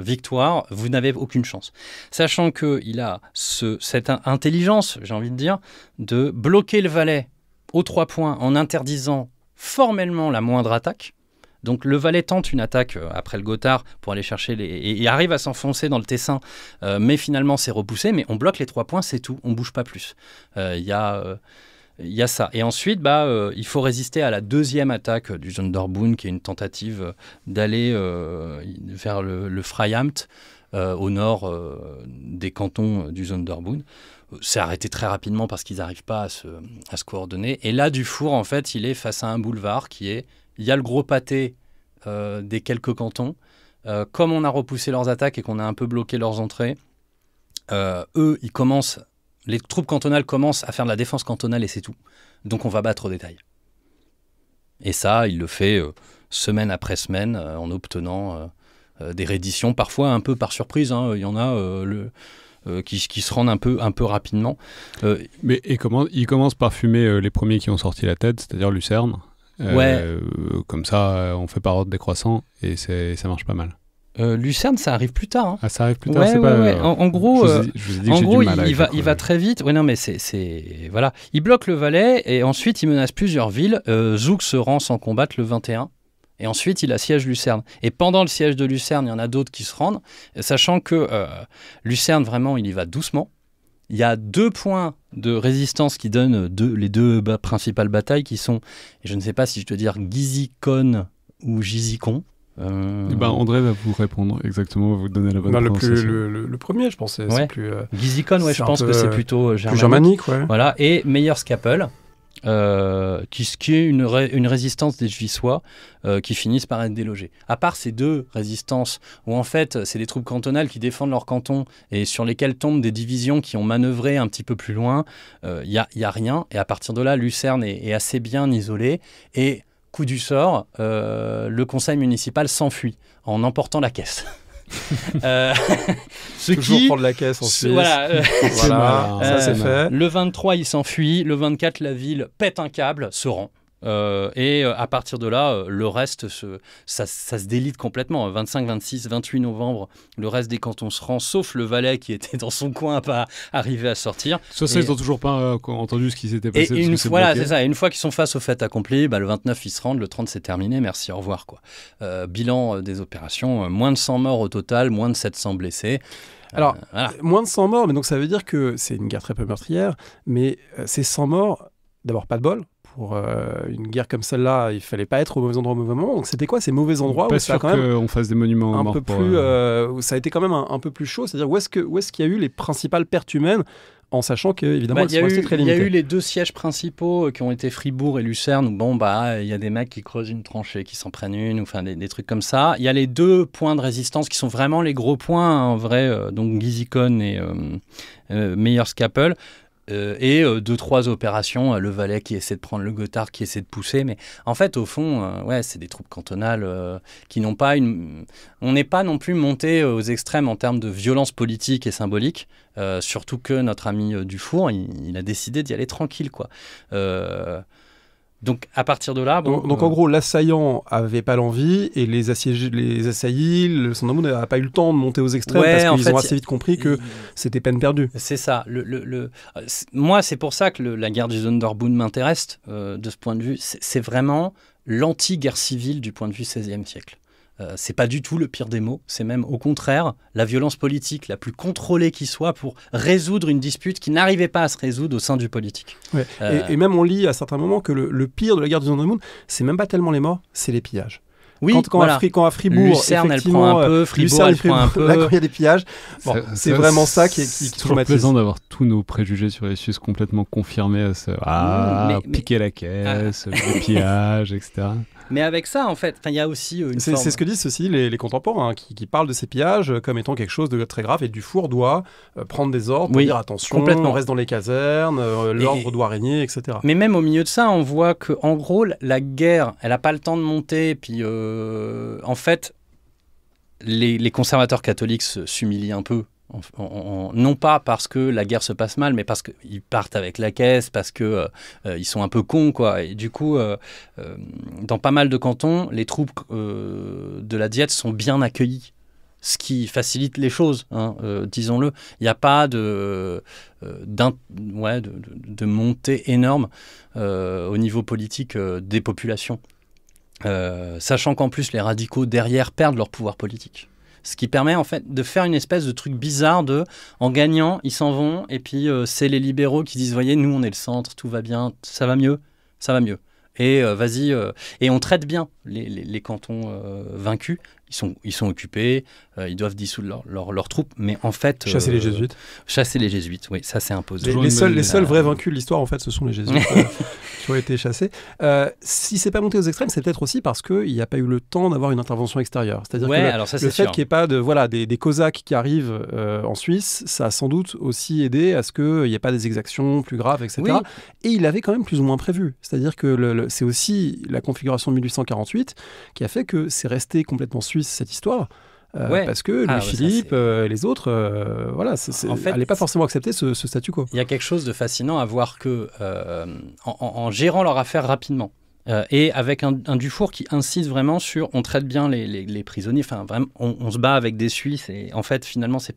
victoire, vous n'avez aucune chance. Sachant qu'il a cette intelligence, j'ai envie de dire, de bloquer le Valais aux 3 points en interdisant formellement la moindre attaque. Donc le Valais tente une attaque après le Gothard pour aller chercher et arrive à s'enfoncer dans le Tessin, mais finalement c'est repoussé, mais on bloque les 3 points, c'est tout, on bouge pas plus. Il y a ça. Et ensuite, il faut résister à la deuxième attaque du Sonderbund, qui est une tentative d'aller vers le Freiamt, au nord des cantons du Sonderbund. C'est arrêté très rapidement parce qu'ils n'arrivent pas à se coordonner. Et là, Dufour, en fait, il est face à un boulevard il y a le gros pâté des quelques cantons. Comme on a repoussé leurs attaques et qu'on a un peu bloqué leurs entrées, les troupes cantonales commencent à faire de la défense cantonale et c'est tout. Donc on va battre au détail. Et ça, il le fait semaine après semaine en obtenant des redditions, parfois un peu par surprise. Il y en a qui se rendent un peu rapidement. Il commence par fumer les premiers qui ont sorti la tête, c'est-à-dire Lucerne. Comme ça, on fait par ordre décroissant et ça marche pas mal. Lucerne, ça arrive plus tard. Hein. Ah, ça arrive plus tard, c'est pas... En gros, il va très vite. Ouais, non, mais voilà. Il bloque le Valais et ensuite il menace plusieurs villes. Zouk se rend sans combattre le 21. Et ensuite, il assiège Lucerne. Et pendant le siège de Lucerne, il y en a d'autres qui se rendent, sachant que Lucerne, vraiment, il y va doucement. Il y a 2 points de résistance qui donnent les 2 principales batailles qui sont, et je ne sais pas si je dois dire Gizikon ou Gizikon. André va vous répondre exactement, va vous donner la bonne prononciation. Le premier, je pense, c'est plus... Gizikon, je pense que c'est plutôt germanique. Plus germanique, ouais. Voilà, et Meyerskapelle, qui est une résistance des Juvissois qui finissent par être délogés. À part ces deux résistances, où en fait c'est des troupes cantonales qui défendent leur canton et sur lesquelles tombent des divisions qui ont manœuvré un petit peu plus loin, y a rien. Et à partir de là, Lucerne est assez bien isolée. Et coup du sort, le conseil municipal s'enfuit en emportant la caisse. Toujours prendre la caisse en Suisse. Voilà, ça c'est fait. Le 23, il s'enfuit. Le 24, la ville pète un câble, se rend. Et à partir de là, le reste, ça se délite complètement. 25, 26, 28 novembre, le reste des cantons se rend, sauf le Valais qui était dans son coin, pas arrivé à sortir. Ça, ils n'ont toujours pas entendu ce qui s'était passé. Et c'est ça. Et une fois qu'ils sont face au fait accompli, le 29, ils se rendent, le 30, c'est terminé, merci, au revoir, quoi. Bilan des opérations, moins de 100 morts au total, moins de 700 blessés. Alors, moins de 100 morts, mais donc ça veut dire que c'est une guerre très peu meurtrière, mais ces 100 morts, d'abord pas de bol. Pour une guerre comme celle-là, il fallait pas être au mauvais endroit au mauvais moment. Donc c'était quoi ces mauvais endroits pas où sûr qu'on fasse des monuments un morts peu plus, où ça a été quand même un peu plus chaud. C'est-à-dire où est-ce qu'il y a eu les principales pertes humaines, en sachant que évidemment elles sont restées très limitées. Il y a eu les deux sièges principaux qui ont été Fribourg et Lucerne. Où il y a des mecs qui creusent une tranchée, qui s'en prennent une, ou enfin des trucs comme ça. Il y a les deux points de résistance qui sont vraiment les gros points, en vrai. Donc Gizikon et Meyerskappel. Et 2-3 opérations, le Valais qui essaie de prendre le Gotthard, qui essaie de pousser, mais en fait au fond c'est des troupes cantonales qui n'ont pas on n'est pas non plus monté aux extrêmes en termes de violence politique et symbolique, surtout que notre ami Dufour il a décidé d'y aller tranquille, quoi. Donc à partir de là... Donc en gros, l'assaillant n'avait pas l'envie et les assaillis, le Sonderbourg n'a pas eu le temps de monter aux extrêmes parce qu'ils ont assez vite compris que c'était peine perdue. C'est ça. Moi, c'est pour ça que la guerre du Sonderbund m'intéresse de ce point de vue. C'est vraiment l'anti-guerre civile du point de vue XVIe siècle. C'est pas du tout le pire des mots, c'est même au contraire la violence politique la plus contrôlée qui soit pour résoudre une dispute qui n'arrivait pas à se résoudre au sein du politique. Ouais. Et même on lit à certains moments que le pire de la guerre du Sonderbourg, c'est même pas tellement les morts, c'est les pillages. Oui, quand à Fribourg, Lucerne, elle prend un peu, Fribourg, elle prend un peu. Là, quand il y a des pillages, c'est vraiment ça qui traumatise. C'est toujours plaisant d'avoir tous nos préjugés sur les Suisses complètement confirmés à piquer la caisse, le pillage, etc. Mais avec ça, en fait, il y a aussi une forme... C'est ce que disent ceci les contemporains, qui parlent de ces pillages comme étant quelque chose de très grave, et Dufour doit prendre des ordres pour dire attention, on reste dans les casernes, l'ordre doit régner, etc. Mais même au milieu de ça, on voit qu'en gros, la guerre, elle n'a pas le temps de monter, puis en fait, les conservateurs catholiques s'humilient un peu. Non pas parce que la guerre se passe mal, mais parce qu'ils partent avec la caisse, parce que ils sont un peu cons, quoi. Et du coup, dans pas mal de cantons, les troupes de la Diète sont bien accueillies, ce qui facilite les choses, disons-le. Il n'y a pas de montée énorme au niveau politique des populations, sachant qu'en plus les radicaux derrière perdent leur pouvoir politique. Ce qui permet en fait de faire une espèce de truc bizarre en gagnant, ils s'en vont, et puis c'est les libéraux qui disent, voyez, nous on est le centre, tout va bien, ça va mieux. Et vas-y, et on traite bien les cantons vaincus. Ils sont occupés, ils doivent dissoudre leurs troupes, mais en fait... Chasser les jésuites. Chasser les jésuites, oui, ça c'est imposé. Les seuls vrais vaincus de l'histoire, en fait, ce sont les jésuites qui ont été chassés. Si c'est pas monté aux extrêmes, c'est peut-être aussi parce qu'il n'y a pas eu le temps d'avoir une intervention extérieure. C'est-à-dire que le fait qu'il n'y ait pas des Cosaques qui arrivent en Suisse, ça a sans doute aussi aidé à ce qu'il n'y ait pas des exactions plus graves, etc. Oui. Et il avait quand même plus ou moins prévu. C'est-à-dire que c'est aussi la configuration de 1848 qui a fait que c'est resté complètement suisse, cette histoire, parce que Louis-Philippe et les autres n'allaient pas forcément accepter ce statu quo. Il y a quelque chose de fascinant à voir que en gérant leur affaire rapidement, et avec un Dufour qui insiste vraiment sur on traite bien les prisonniers, enfin vraiment on se bat avec des Suisses, et en fait finalement c'est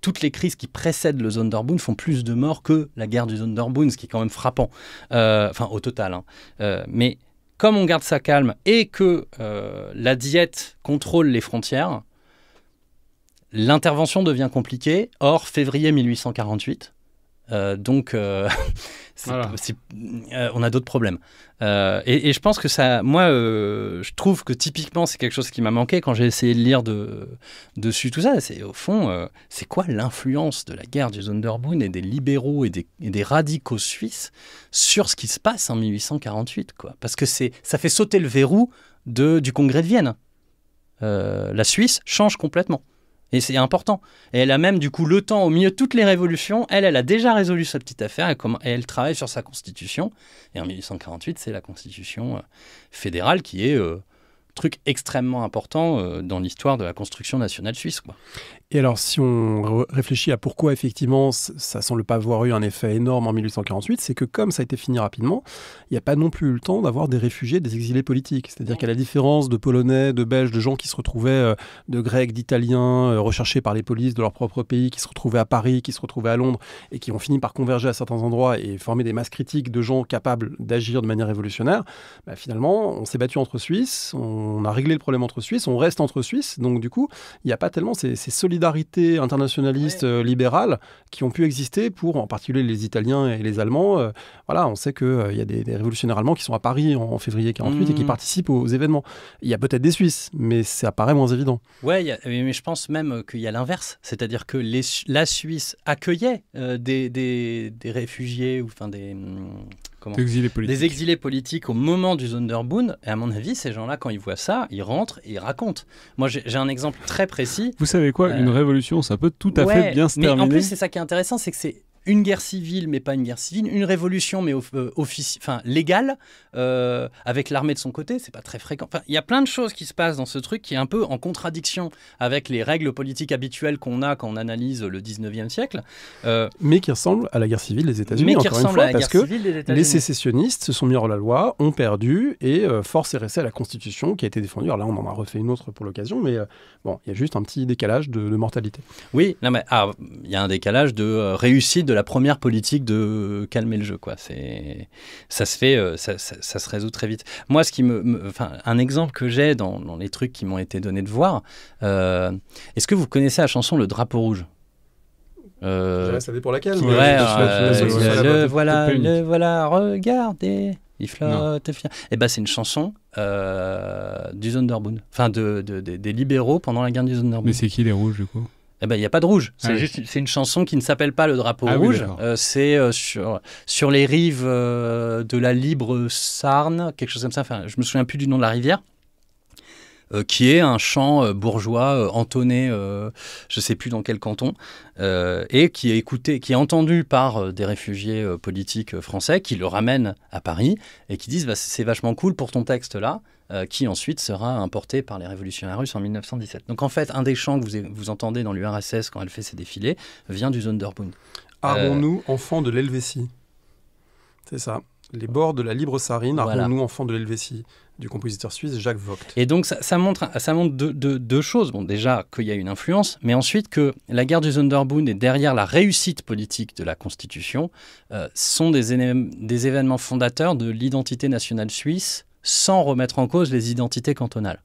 toutes les crises qui précèdent le Sonderbund font plus de morts que la guerre du Sonderbund, ce qui est quand même frappant, au total, mais comme on garde ça calme et que la Diète contrôle les frontières, l'intervention devient compliquée. Or, février 1848, Donc, Voilà. on a d'autres problèmes. Et je pense que ça, moi, je trouve que typiquement, c'est quelque chose qui m'a manqué quand j'ai essayé de lire dessus tout ça. C'est au fond, c'est quoi l'influence de la guerre du Sonderbund et des libéraux et des radicaux suisses sur ce qui se passe en 1848, quoi. Parce que ça fait sauter le verrou du Congrès de Vienne. La Suisse change complètement. Et c'est important. Et elle a même, du coup, le temps, au milieu de toutes les révolutions, elle a déjà résolu sa petite affaire et elle travaille sur sa constitution. Et en 1848, c'est la constitution fédérale qui est truc extrêmement important dans l'histoire de la construction nationale suisse, quoi. Et alors, si on réfléchit à pourquoi, effectivement, ça semble pas avoir eu un effet énorme en 1848, c'est que comme ça a été fini rapidement, il n'y a pas non plus eu le temps d'avoir des réfugiés, des exilés politiques. C'est-à-dire qu'à la différence de Polonais, de Belges, de gens qui se retrouvaient, de Grecs, d'Italiens, recherchés par les polices de leur propre pays, qui se retrouvaient à Paris, qui se retrouvaient à Londres, et qui ont fini par converger à certains endroits et former des masses critiques de gens capables d'agir de manière révolutionnaire, bah, finalement, on s'est battu entre Suisses, on a réglé le problème entre Suisses, on reste entre Suisses, donc du coup, il n'y a pas tellement ces solidarités internationalistes libérales qui ont pu exister pour, en particulier, les Italiens et les Allemands. Voilà, on sait qu'il y a des révolutionnaires allemands qui sont à Paris en février 48 et qui participent aux événements. Il y a peut-être des Suisses, mais ça paraît moins évident. Ouais, mais je pense même qu'il y a l'inverse, c'est-à-dire que la Suisse accueillait des réfugiés ou enfin des exilés politiques au moment du Sonderbund. Et à mon avis, ces gens-là, quand ils voient ça, ils rentrent et ils racontent. Moi, j'ai un exemple très précis. Vous savez quoi, une révolution, ça peut tout à fait bien se terminer. Mais en plus, c'est ça qui est intéressant, c'est que c'est une guerre civile, mais pas une guerre civile, une révolution, mais légale, avec l'armée de son côté, c'est pas très fréquent. Enfin, il y a plein de choses qui se passent dans ce truc qui est un peu en contradiction avec les règles politiques habituelles qu'on a quand on analyse le 19e siècle. Mais qui ressemblent à la guerre civile des États-Unis, encore une fois, parce que les sécessionnistes se sont mis hors la loi, ont perdu, et force est restée à la Constitution qui a été défendue. Alors là, on en a refait une autre pour l'occasion, mais bon, il y a juste un petit décalage de mortalité. Oui, il y a un décalage de réussite de la première politique de calmer le jeu, quoi. Ça se fait, ça se résout très vite. Moi, un exemple que j'ai dans les trucs qui m'ont été donnés de voir, est-ce que vous connaissez la chanson Le Drapeau Rouge? Ça dépend laquelle. Le voilà, regardez, il flotte. Et ben, c'est une chanson du Sonderbund, enfin des libéraux pendant la guerre du Sonderbund. Mais c'est qui les rouges, du coup? Eh ben, il n'y a pas de rouge. C'est une chanson qui ne s'appelle pas Le Drapeau Rouge. C'est sur les rives de la Libre Sarne, quelque chose comme ça. Enfin, je me souviens plus du nom de la rivière. Qui est un chant bourgeois entonné, je ne sais plus dans quel canton, et qui est entendu par des réfugiés politiques français qui le ramènent à Paris et qui disent c'est vachement cool pour ton texte là, qui ensuite sera importé par les révolutionnaires russes en 1917. Donc en fait, un des chants que vous entendez dans l'URSS quand elle fait ses défilés vient du Sonderbund. Armons-nous, enfants de l'Helvétie. C'est ça. Les bords de la Libre Sarine, Armons-nous, enfants de l'Helvétie, du compositeur suisse Jacques Vogt. Et donc ça montre deux choses. Bon, déjà qu'il y a une influence, mais ensuite que la guerre du Sonderbund et derrière la réussite politique de la Constitution sont des événements fondateurs de l'identité nationale suisse sans remettre en cause les identités cantonales,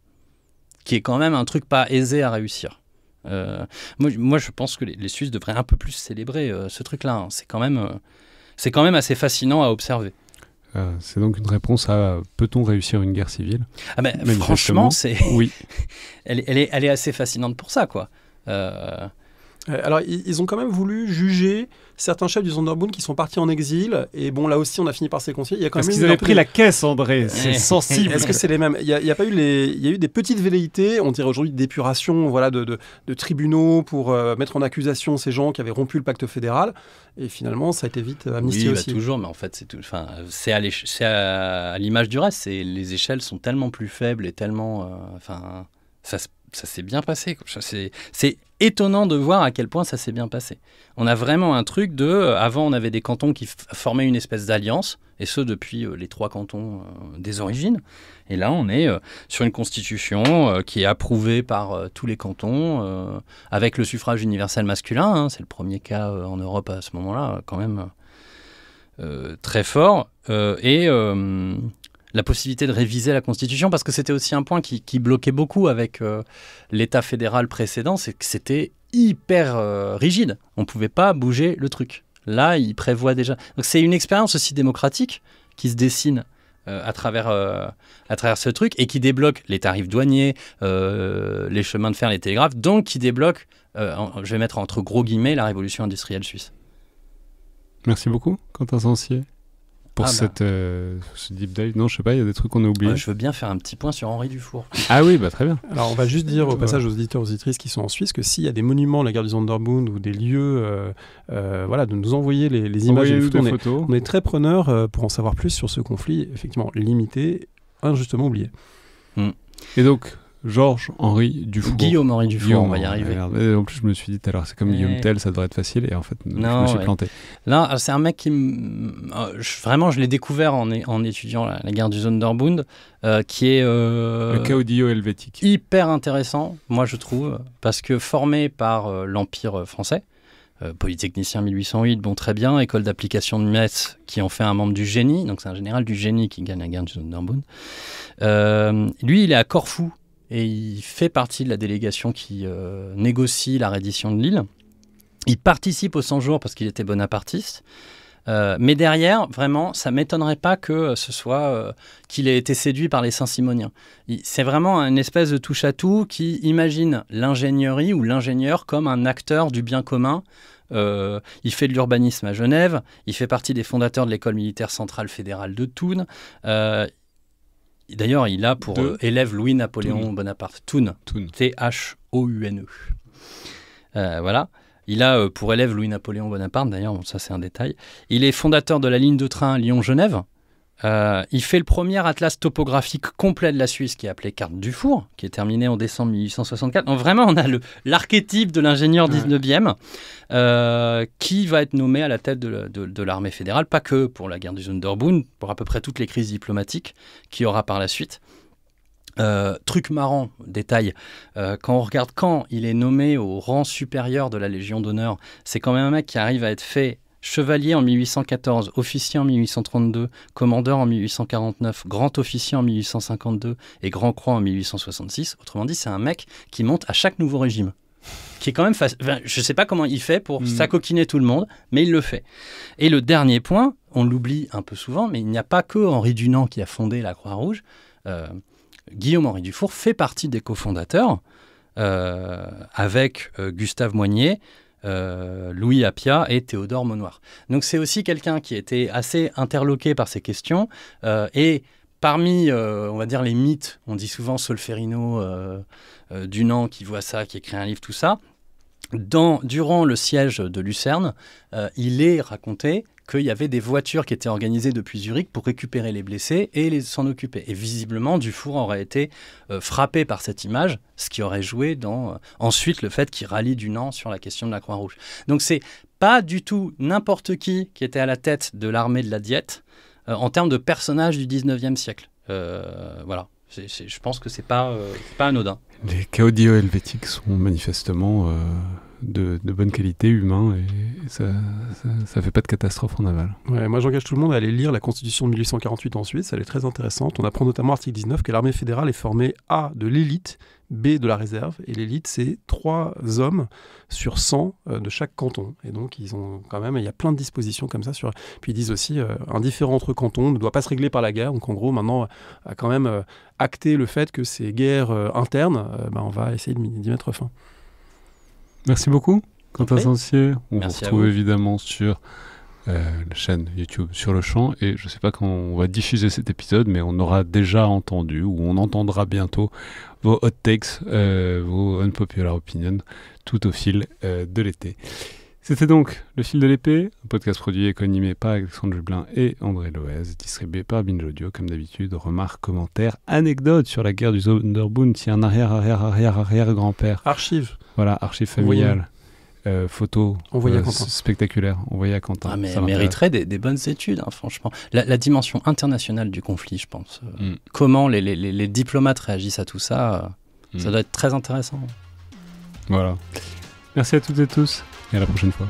qui est quand même un truc pas aisé à réussir. Moi, je pense que les Suisses devraient un peu plus célébrer ce truc-là. Hein. C'est quand même assez fascinant à observer. C'est donc une réponse à peut-on réussir une guerre civile? Franchement, oui. elle est assez fascinante pour ça, quoi. Alors, ils ont quand même voulu juger certains chefs du Sonderbund qui sont partis en exil. Et bon, là aussi, on a fini par se réconcilier. Il y a quand Parce qu'ils avaient pris la caisse, André. C'est sensible. Est-ce que c'est les mêmes? Il y a pas eu il y a eu des petites velléités, on dirait aujourd'hui d'épuration, voilà, de tribunaux pour mettre en accusation ces gens qui avaient rompu le pacte fédéral. Et finalement, ça a été vite amnistié aussi. Toujours, mais en fait, c'est à l'image du reste. Les échelles sont tellement plus faibles et tellement... ça s'est bien passé. C'est étonnant de voir à quel point ça s'est bien passé. On a vraiment un truc avant, on avait des cantons qui formaient une espèce d'alliance, et ce depuis les 3 cantons des origines. Et là, on est sur une constitution qui est approuvée par tous les cantons, avec le suffrage universel masculin. Hein, c'est le premier cas en Europe à ce moment-là, quand même très fort. La possibilité de réviser la Constitution, parce que c'était aussi un point qui bloquait beaucoup avec l'État fédéral précédent, c'est que c'était hyper rigide. On ne pouvait pas bouger le truc. là, il prévoit déjà. Donc c'est une expérience aussi démocratique qui se dessine à travers ce truc et qui débloque les tarifs douaniers, les chemins de fer, les télégraphes, donc qui débloque, je vais mettre entre gros guillemets, la révolution industrielle suisse. Merci beaucoup, Quentin Sancier, pour ce deep dive. Non, je sais pas, il y a des trucs qu'on a oubliés. Je veux bien faire un petit point sur Henri Dufour. Ah oui, très bien. Alors, on va juste dire au passage aux auditeurs, aux auditrices qui sont en Suisse que s'il y a des monuments de la guerre du Sonderbund ou des lieux, de nous envoyer les images et les photos. On est très preneurs pour en savoir plus sur ce conflit, effectivement, limité, injustement oublié. Et donc, Georges-Henri Dufour. Guillaume-Henri Dufour, on va y arriver. Et en plus, je me suis dit, alors c'est comme Guillaume Tell, ça devrait être facile, et en fait, je me suis planté. Là, c'est un mec qui vraiment, je l'ai découvert en étudiant la guerre du Sonderbund, qui est le caudillo helvétique. Hyper intéressant, moi je trouve, parce que formé par l'Empire français, polytechnicien 1808, bon très bien, école d'application de Metz qui en fait un membre du génie, donc c'est un général du génie qui gagne la guerre du Sonderbund. Lui, il est à Corfou. Et il fait partie de la délégation qui négocie la reddition de l'île. Il participe aux 100 jours parce qu'il était bonapartiste. Mais derrière, vraiment, ça ne m'étonnerait pas que ce soit qu'il ait été séduit par les Saint-Simoniens. C'est vraiment une espèce de touche-à-tout qui imagine l'ingénierie ou l'ingénieur comme un acteur du bien commun. Il fait de l'urbanisme à Genève. Il fait partie des fondateurs de l'école militaire centrale fédérale de Thun. D'ailleurs, il a pour élève Louis-Napoléon Bonaparte. Thun. T-H-O-U-N-E. Voilà. Il a pour élève Louis-Napoléon Bonaparte, d'ailleurs, bon, ça c'est un détail. Il est fondateur de la ligne de train Lyon-Genève. Il fait le premier atlas topographique complet de la Suisse qui est appelé Carte Dufour, qui est terminé en décembre 1864. Donc vraiment, on a l'archétype de l'ingénieur 19e qui va être nommé à la tête de l'armée fédérale, pas que pour la guerre du Sonderbund, pour à peu près toutes les crises diplomatiques qu'il y aura par la suite. Truc marrant, détail, quand on regarde quand il est nommé au rang supérieur de la Légion d'honneur, c'est quand même un mec qui arrive à être fait chevalier en 1814, officier en 1832, commandeur en 1849, grand officier en 1852 et grand croix en 1866. Autrement dit, c'est un mec qui monte à chaque nouveau régime. Qui est quand même je ne sais pas comment il fait pour s'acoquiner tout le monde, mais il le fait. Et le dernier point, on l'oublie un peu souvent, mais il n'y a pas que Henri Dunant qui a fondé la Croix-Rouge. Guillaume-Henri Dufour fait partie des cofondateurs avec Gustave Moignet, Louis Appia et Théodore Monnoir. Donc c'est aussi quelqu'un qui était assez interloqué par ces questions et parmi, on va dire, les mythes, on dit souvent Solferino, Dunant qui voit ça, qui écrit un livre, tout ça. Durant le siège de Lucerne, il est raconté qu'il y avait des voitures qui étaient organisées depuis Zurich pour récupérer les blessés et s'en occuper. Et visiblement, Dufour aurait été frappé par cette image, ce qui aurait joué dans ensuite le fait qu'il rallie Dunant sur la question de la Croix-Rouge. Donc c'est pas du tout n'importe qui était à la tête de l'armée de la Diète en termes de personnages du 19e siècle. Voilà. Je pense que c'est pas anodin. Les caudillos helvétiques sont manifestement de bonne qualité, humains, et ça fait pas de catastrophe en aval. Ouais, moi j'engage tout le monde à aller lire la Constitution de 1848 en Suisse, elle est très intéressante. On apprend notamment article 19 que l'armée fédérale est formée A de l'élite, B de la réserve, et l'élite c'est 3 hommes sur 100 de chaque canton. Et donc ils ont quand même, il y a plein de dispositions comme ça. Puis ils disent aussi, un différend entre cantons ne doit pas se régler par la guerre. Donc en gros maintenant, à quand même acter le fait que ces guerres internes, on va essayer d'y mettre fin. Merci beaucoup, Quentin Sancier. On Merci vous retrouve évidemment sur la chaîne YouTube Sur le Champ. Et je ne sais pas quand on va diffuser cet épisode, mais on aura déjà entendu, ou on entendra bientôt, vos hot takes, vos unpopular opinions, tout au fil de l'été. C'était donc Le Fil de l'Épée, un podcast produit et co-animé par Alexandre Jublin et André Loez, distribué par Binge Audio, comme d'habitude. Remarques, commentaires, anecdotes sur la guerre du Sonderbund, si un arrière-grand-père. Archives. Voilà, archives familiales, photos spectaculaires, envoyées à Quentin. Ah, mais elle mériterait des bonnes études, hein, franchement. La dimension internationale du conflit, je pense. Comment les diplomates réagissent à tout ça, ça doit être très intéressant. Voilà. Merci à toutes et tous, et à la prochaine fois.